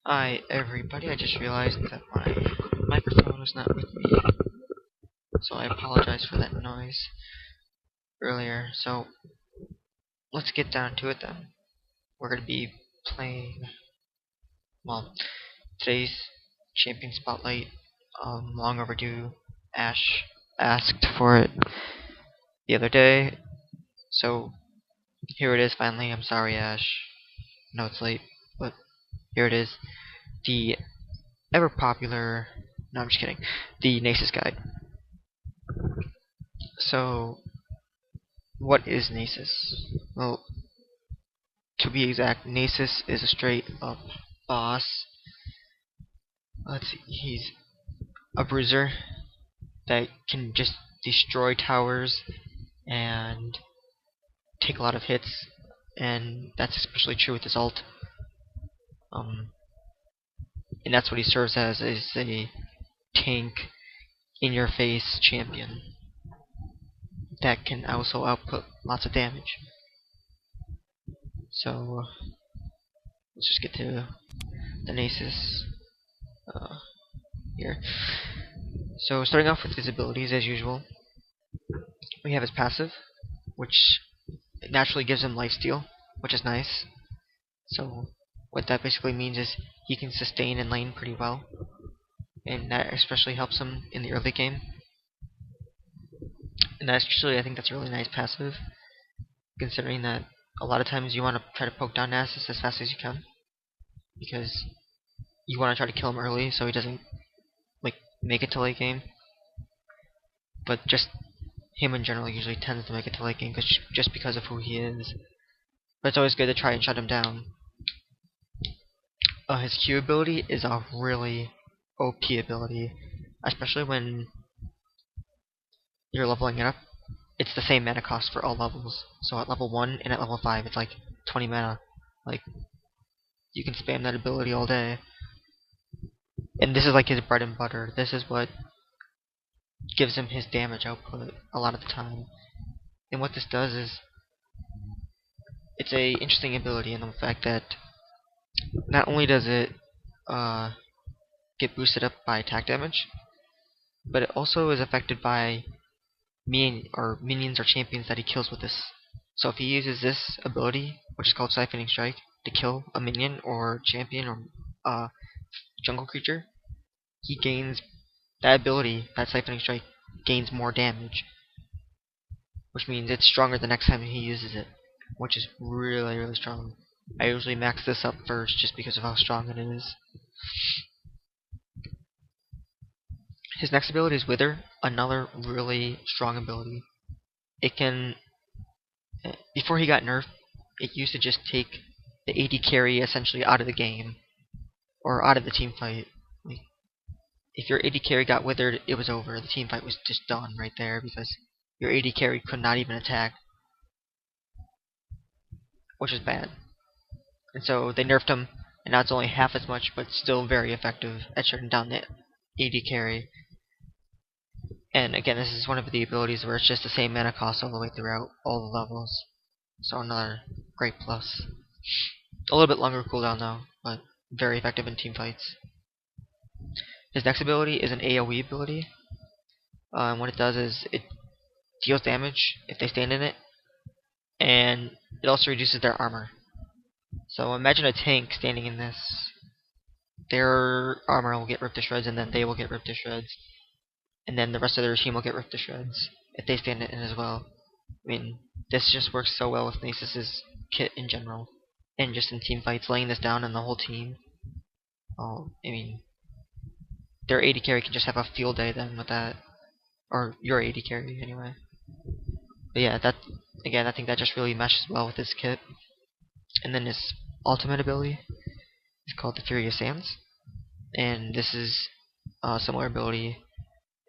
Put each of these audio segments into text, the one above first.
Hi everybody, I just realized that my microphone was not with me, so I apologize for that noise earlier. So let's get down to it then. We're going to be playing, well, today's Champion Spotlight. Long overdue. Ash asked for it the other day, so here it is finally. I'm sorry, Ash. I know it's late, but here it is. The ever popular, no, I'm just kidding, the Nasus guide. So, what is Nasus? Well, to be exact, Nasus is a straight up boss. Let's see, he's a bruiser that can just destroy towers and take a lot of hits, and that's especially true with his ult. And that's what he serves as, is a tank in your face champion that can also output lots of damage. So let's just get to the Nasus here. So starting off with his abilities as usual, we have his passive, which naturally gives him lifesteal, which is nice. So what that basically means is he can sustain in lane pretty well, and that especially helps him in the early game. And actually, I think that's a really nice passive, considering that a lot of times you want to try to poke down Nasus as fast as you can, because you want to try to kill him early so he doesn't make it to late game. But just him in general usually tends to make it to late game just because of who he is. But it's always good to try and shut him down. His Q ability is a really OP ability, especially when you're leveling it up. It's the same mana cost for all levels. So at level 1 and at level 5, it's like 20 mana. Like, you can spam that ability all day. And this is like his bread and butter. This is what gives him his damage output a lot of the time. And what this does is, it's a interesting ability in the fact that not only does it get boosted up by attack damage, but it also is affected by minions or champions that he kills with this. So if he uses this ability, which is called Siphoning Strike, to kill a minion or champion or jungle creature, he gains that ability, that Siphoning Strike, gains more damage, which means it's stronger the next time he uses it, which is really, really strong. I usually max this up first just because of how strong it is. His next ability is Wither, another really strong ability. It can, before he got nerfed, it used to just take the AD carry essentially out of the game, or out of the team fight. Like, if your AD carry got withered, it was over. The team fight was just done right there because your AD carry could not even attack, which is bad. And so they nerfed him, and now it's only half as much, but still very effective at shutting down the AD carry. And again, this is one of the abilities where it's just the same mana cost all the way throughout all the levels. So another great plus. A little bit longer cooldown though, but very effective in team fights. His next ability is an AoE ability. What it does is it deals damage if they stand in it, and it also reduces their armor. So imagine a tank standing in this. Their armor will get ripped to shreds, and then they will get ripped to shreds. And then the rest of their team will get ripped to shreds if they stand in it as well. I mean, this just works so well with Nasus' kit in general, and just in team fights, laying this down on the whole team. I mean, their AD carry can just have a field day then with that, or your AD carry anyway. But yeah, that again, I think that just really meshes well with this kit. And then his ultimate ability is called the Furious Sands, and this is a similar ability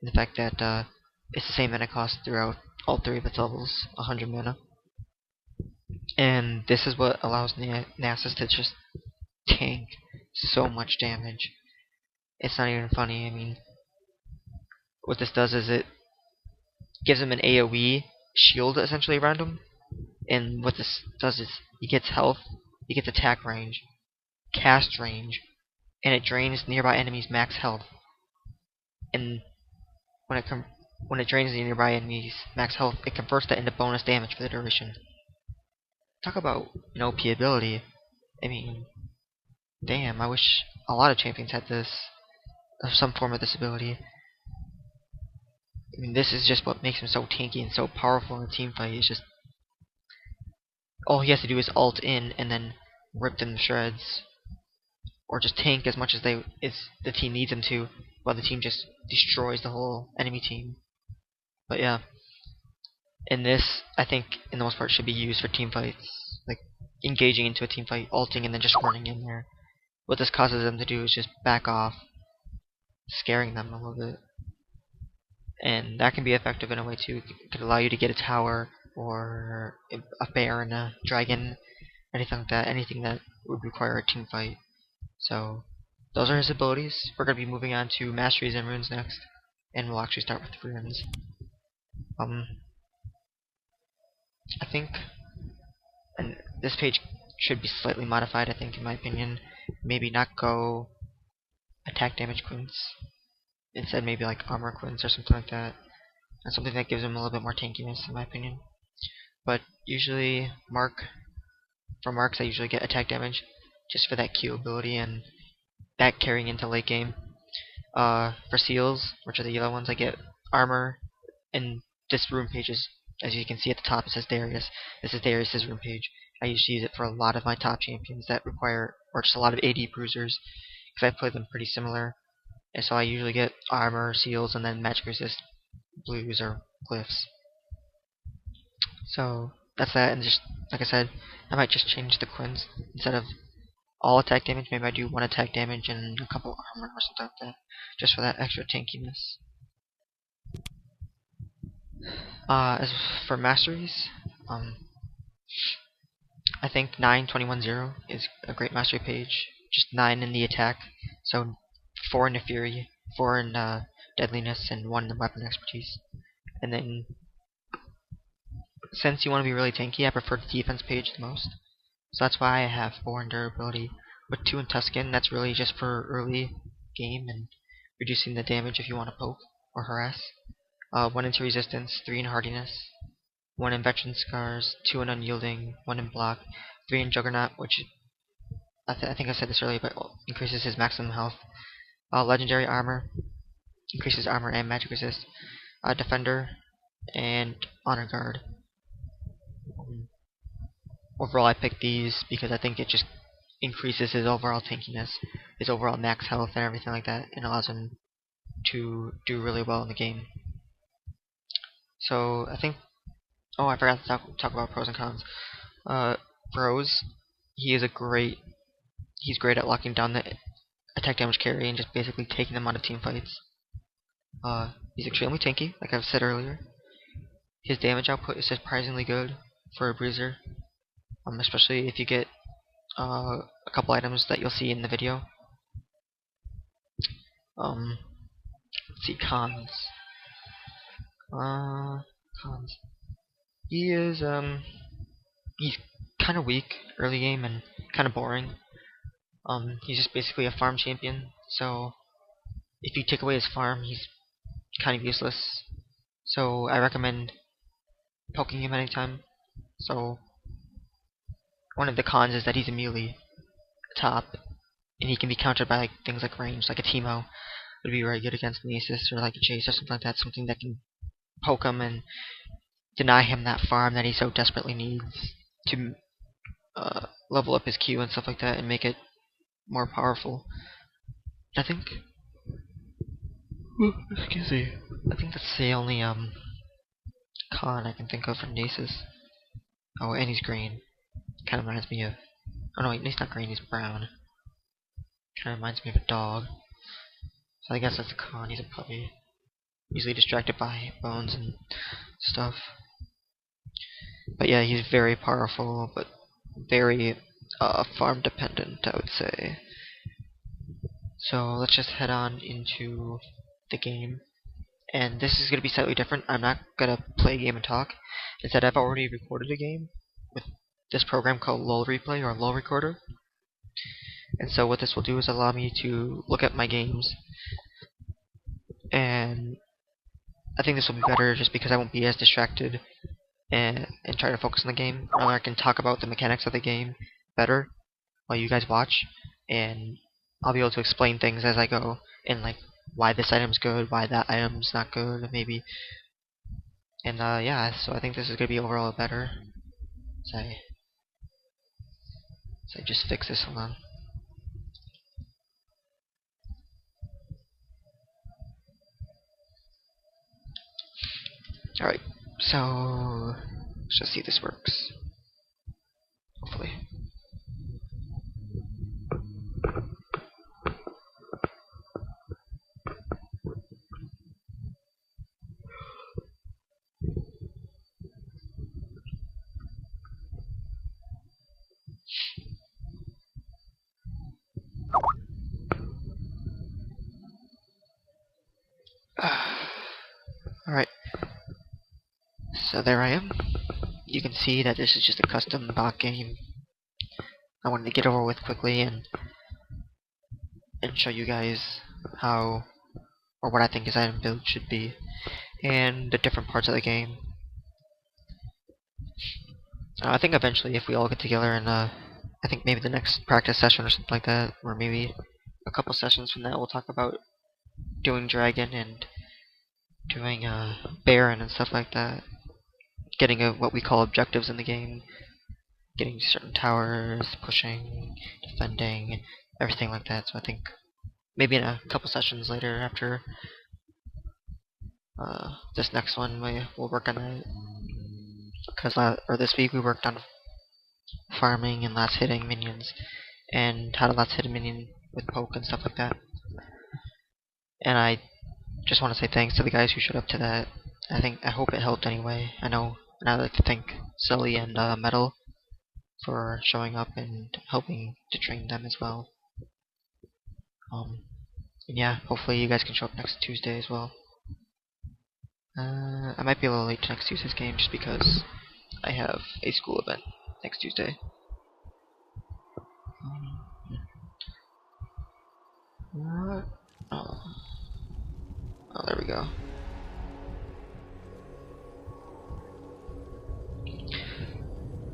in the fact that it's the same mana cost throughout all three of its levels, 100 mana. And this is what allows Nasus to just tank so much damage. It's not even funny. I mean, what this does is it gives him an AoE shield essentially around him. And what this does is he gets health, he gets attack range, cast range, and it drains nearby enemies' max health. And when it drains the nearby enemies' max health, it converts that into bonus damage for the duration. Talk about an OP ability. I mean, damn, I wish a lot of champions had this, or some form of this ability. I mean, this is just what makes him so tanky and so powerful in a team fight. It's just all he has to do is ult in and then rip them to shreds, or just tank as much as the team needs him to, while the team just destroys the whole enemy team. But yeah, and this I think in the most part should be used for team fights, like engaging into a team fight, ulting, and then just running in there. What this causes them to do is just back off, scaring them a little bit. And that can be effective in a way too. It could allow you to get a tower, or a bear and a dragon, anything like that, anything that would require a team fight. So those are his abilities. We're going to be moving on to masteries and runes next, and we'll actually start with runes. I think, and this page should be slightly modified, I think, in my opinion. Maybe not go attack damage quints. Instead, maybe like armor quints or something like that. And something that gives him a little bit more tankiness, in my opinion. But usually, for marks, I usually get attack damage, just for that Q ability and that carrying into late game. For seals, which are the yellow ones, I get armor, and this rune page is, as you can see at the top, it says Darius. This is Darius' rune page. I usually use it for a lot of my top champions that require, or just a lot of AD bruisers, because I play them pretty similar. And so I usually get armor, seals, and then magic resist blues or glyphs. So that's that, and just like I said, I might just change the quints. Instead of all attack damage, maybe I do one attack damage and a couple armor or something like that, just for that extra tankiness. As for masteries, I think 9-21-0 is a great mastery page. Just 9 in the attack, so 4 in the fury, 4 in deadliness, and 1 in the weapon expertise. And then, since you want to be really tanky, I prefer the defense page the most. So that's why I have 4 in durability. With 2 in Tuscan, that's really just for early game and reducing the damage if you want to poke or harass. 1 into resistance, 3 in hardiness, 1 in veteran scars, 2 in unyielding, 1 in block, 3 in juggernaut, which I think I said this earlier, but increases his maximum health. Legendary armor, increases armor and magic resist. Defender, and honor guard. Overall, I picked these because I think it just increases his overall tankiness, his overall max health, and everything like that, and allows him to do really well in the game. So I think, I forgot to talk about pros and cons. Pros, he's great at locking down the attack damage carry and just basically taking them out of team fights. He's extremely tanky, like I've said earlier. His damage output is surprisingly good for a bruiser, especially if you get a couple items that you'll see in the video. Let's see, cons. Cons. He is, he's kind of weak early game and kind of boring. He's just basically a farm champion, so if you take away his farm, he's kind of useless. So I recommend poking him anytime. So one of the cons is that he's a melee top, and he can be countered by like things like range, like a Teemo would be very good against Nasus, or like a Chase or something like that, something that can poke him and deny him that farm that he so desperately needs to level up his Q and stuff like that and make it more powerful. I think excuse me. I think that's the only con I can think of for Nasus. Oh, and he's green. Kind of reminds me of, oh no, he's not green, he's brown. Kind of reminds me of a dog. So I guess that's a con. He's a puppy. Easily distracted by bones and stuff. But yeah, he's very powerful, but very farm dependent, I would say. So let's just head on into the game. And this is going to be slightly different. I'm not going to play a game and talk. Instead, I've already recorded a game with this program called LOL Replay or LOL Recorder. And so what this will do is allow me to look at my games, and I think this will be better just because I won't be as distracted and try to focus on the game. Rather, I can talk about the mechanics of the game better while you guys watch, and I'll be able to explain things as I go, and like why this item's good, why that item's not good, maybe. And yeah, so I think this is gonna be overall better. So I just fix this. Hold on. All right, so let's just see if this works. Hopefully. Alright, so there I am. You can see that this is just a custom bot game. I wanted to get over with quickly and show you guys how, or what I think his item build should be, and the different parts of the game. I think eventually if we all get together and I think maybe the next practice session or something like that, or maybe a couple sessions from that, we'll talk about doing dragon and doing baron and stuff like that. Getting what we call objectives in the game, getting certain towers, pushing, defending, everything like that. So I think maybe in a couple sessions later after this next one we'll work on that. Because this week we worked on farming and last hitting minions, and how to last hit a minion with poke and stuff like that. And I just want to say thanks to the guys who showed up to that. I hope it helped anyway. And I'd like to thank Sully and Metal for showing up and helping to train them as well. And yeah, hopefully you guys can show up next Tuesday as well. I might be a little late to next Tuesday's game just because I have a school event next Tuesday. Oh, there we go.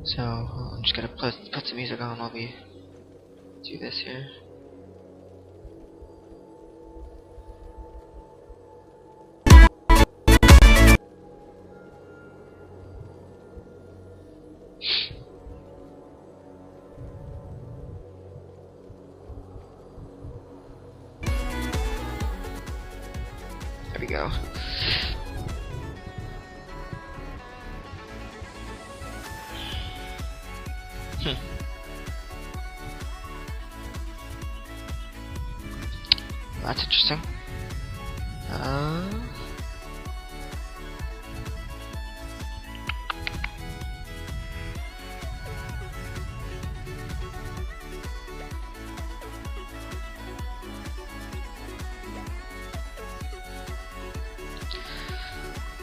So I'm just gonna put some music on while we do this here. There we go. That's interesting.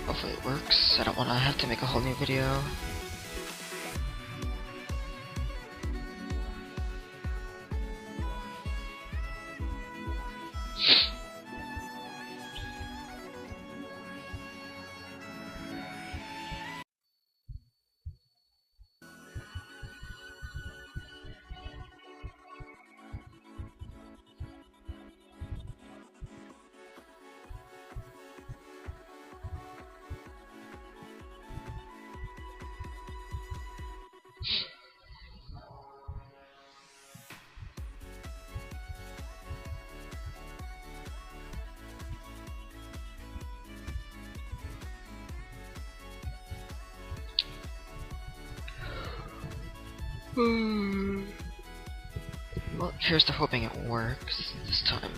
Hopefully it works. I don't want to have to make a whole new video. Well, here's to hoping it works this time.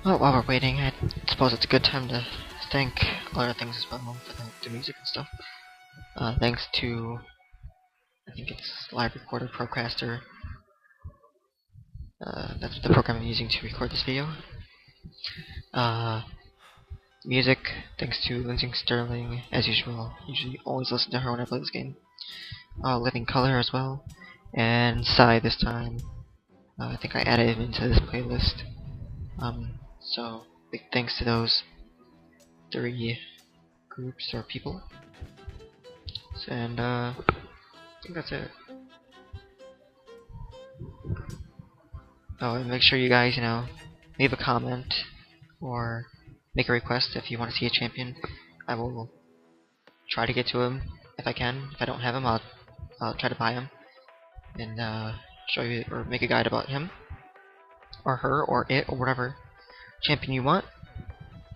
Well, while we're waiting, I suppose it's a good time to thank other things as well for the music and stuff. Thanks to, I think it's Live Recorder Procaster. That's the program I'm using to record this video. Music, thanks to Lindsey Sterling, as usual. Usually always listen to her when I play this game. Living Color as well, and Psy this time. I think I added him into this playlist. So big thanks to those 3 groups or people. And I think that's it. Oh, and make sure you guys, leave a comment or make a request if you want to see a champion. I will try to get to him if I can. If I don't have him, I'll try to buy him and show you or make a guide about him or her or it or whatever champion you want.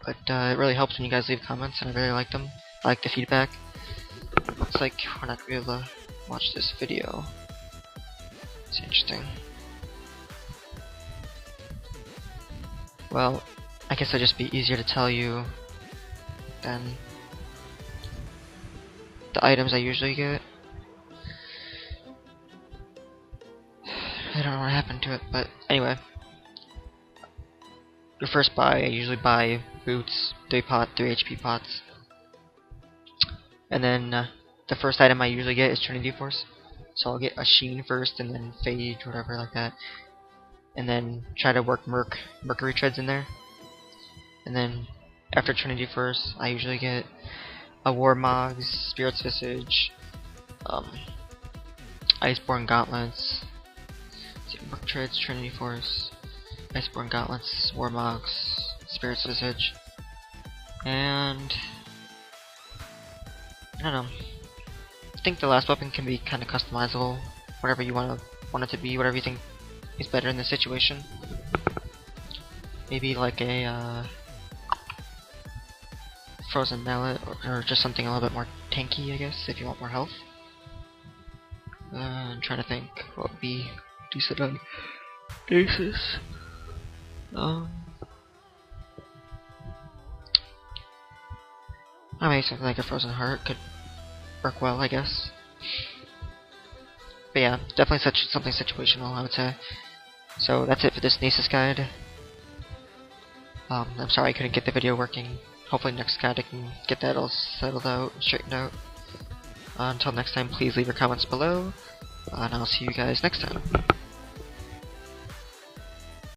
But it really helps when you guys leave comments, and I really like them. I like the feedback. Looks like we're not gonna be able to watch this video. It's interesting. Well, I guess it'd just be easier to tell you than the items I usually get. I don't know what happened to it, but anyway. Your first buy, I usually buy boots, 3 HP pots. And then the first item I usually get is Trinity Force. So I'll get a Sheen first and then Phage, whatever like that. And then try to work Mercury Treads in there. And then after Trinity Force, I usually get a Warmog's, Spirit's Visage, Iceborne Gauntlets, Merc Treads, Trinity Force, Iceborne Gauntlets, Warmog's, Spirit's Visage, and I don't know. I think the last weapon can be kind of customizable, whatever you want it to be, whatever you think is better in this situation. Maybe like a Frozen Mallet, or just something a little bit more tanky, I guess, if you want more health. I'm trying to think what would be decent on Nasus. I mean, something like a Frozen Heart could work well, I guess. But yeah, definitely something situational, I would say. So that's it for this Nasus guide. I'm sorry I couldn't get the video working. Hopefully next guide I can get that all settled out, straightened out. Until next time, please leave your comments below, and I'll see you guys next time.